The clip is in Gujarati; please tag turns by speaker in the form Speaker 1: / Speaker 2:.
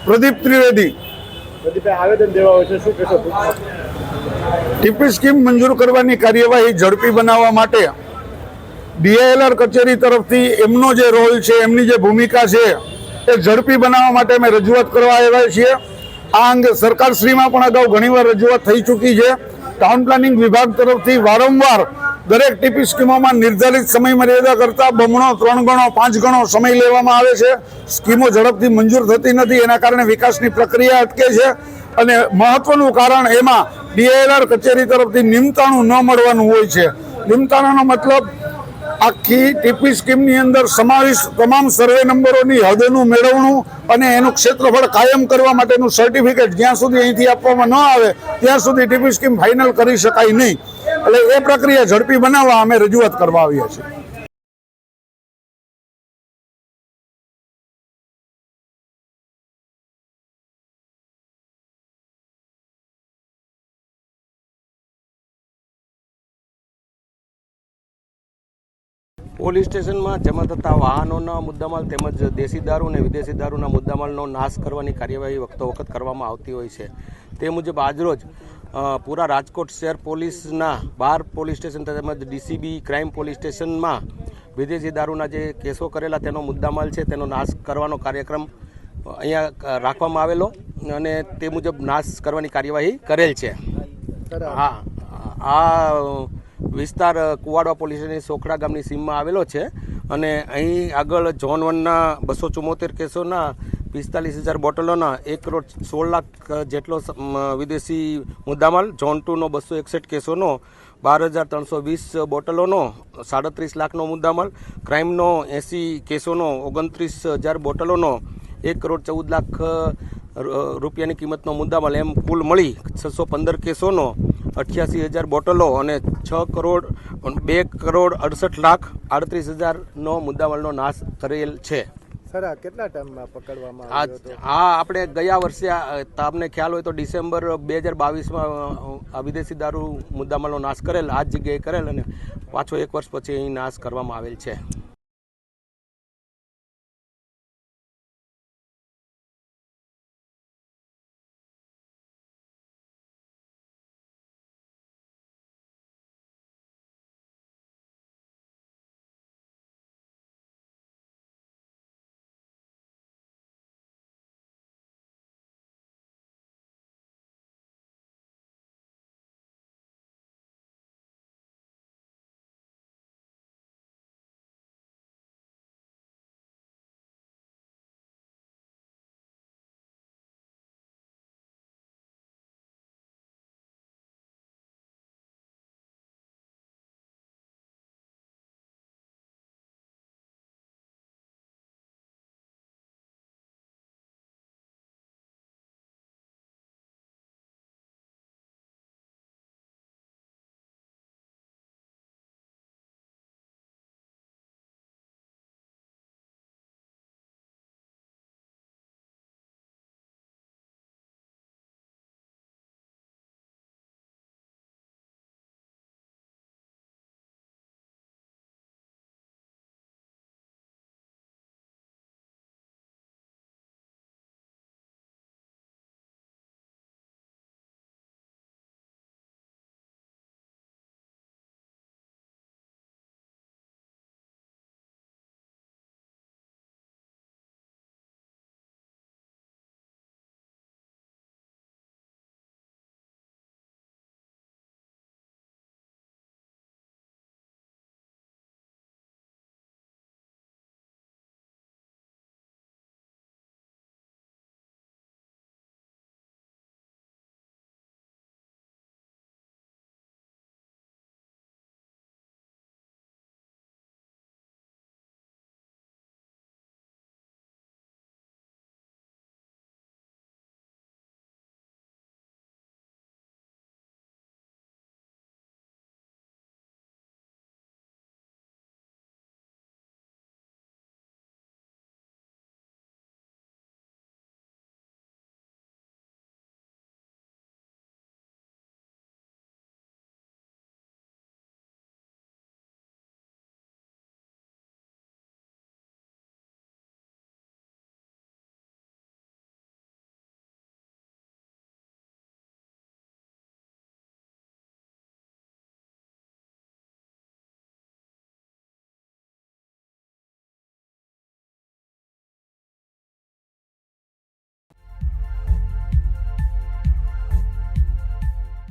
Speaker 1: પ્રદીપ ત્રિવેદી.
Speaker 2: આવેદન દેવા હોય છે, શું કહેશો?
Speaker 1: ટીપી સ્કીમ મંજૂર કરવાની કાર્યવાહી ઝડપી બનાવવા માટે DILR કચેરી તરફથી એમનો જે રોલ છે, એમની જે ભૂમિકા છે એ ઝડપી બનાવવા માટે અમે રજૂઆત કરવા આવ્યા છીએ. આ અંગે સરકારશ્રીમાં પણ અગાઉ ઘણીવાર રજૂઆત થઈ ચૂકી છે. ટાઉન પ્લાનિંગ વિભાગ તરફથી વારંવાર દરેક ટીપી સ્કીમોમાં નિર્ધારિત સમય મર્યાદા કરતાં બમણો, 3 ગણો, 5 ગણો સમય લેવામાં આવે છે. સ્કીમો ઝડપથી મંજૂર થતી નથી, એના કારણે વિકાસની પ્રક્રિયા અટકે છે. અને મહત્વનું કારણ એમાં DILR કચેરી તરફથી નિમતાણું ન મળવાનું હોય છે. નિમતાણાનો મતલબ આખી ટીપી સ્કીમની અંદર સમાવિષ્ટ તમામ સર્વે નંબરોની હદનું મેળવણું અને એનું ક્ષેત્રફળ કાયમ કરવા માટેનું સર્ટિફિકેટ જ્યાં સુધી અહીંથી આપવામાં ન આવે ત્યાં સુધી ટીપી સ્કીમ ફાઇનલ કરી શકાય નહીં. એટલે એ પ્રક્રિયા ઝડપી બનાવવા અમે રજૂઆત કરવા આવ્યા છીએ.
Speaker 3: પોલીસ સ્ટેશનમાં જમા થતા વાહનોના મુદ્દામાલ તેમજ દેશી દારૂ અને વિદેશી દારૂના મુદ્દામાલનો નાશ કરવાની કાર્યવાહી વખતો વખત કરવામાં આવતી હોય છે. તે મુજબ આજરોજ પૂરા રાજકોટ શહેર પોલીસના 12 પોલીસ સ્ટેશન તેમજ DCB ક્રાઇમ પોલીસ સ્ટેશનમાં વિદેશી દારૂના જે કેસો કરેલા તેનો મુદ્દામાલ છે તેનો નાશ કરવાનો કાર્યક્રમ અહીંયા રાખવામાં આવેલો અને તે મુજબ નાશ કરવાની કાર્યવાહી કરેલ છે. આ વિસ્તાર કુવાડવા પોલીસની સોખડા ગામની સીમમાં આવેલો છે અને અહીં આગળ ઝોન 1ના 274 કેસોના 45,000 બોટલોના 1 કરોડ 16 લાખ જેટલો વિદેશી મુદ્દામાલ, ઝોન 2નો 261 કેસોનો 12,320 બોટલોનો 37 લાખનો મુદ્દામાલ, ક્રાઇમનો 80 કેસોનો 29,000 બોટલોનો 1 કરોડ 14 લાખ રૂપિયાની કિંમતનો મુદ્દામાલ, એમ કુલ મળી 615 કેસોનો 88,000 બોટલો અને 2 કરોડ 68 લાખ 38,000નો મુદ્દામાલનો નાશ કરેલ છે.
Speaker 2: સર, આ કેટલા ટાઈમમાં પકડવામાં
Speaker 3: આ આપણે ગયા વર્ષે તમને ખ્યાલ હોય તો ડિસેમ્બર 2022માં આ વિદેશી દારૂ મુદ્દામાલનો નાશ કરેલ, આ જ જગ્યાએ કરેલ અને પાછો 1 વર્ષ પછી અહીં નાશ કરવામાં આવેલ છે.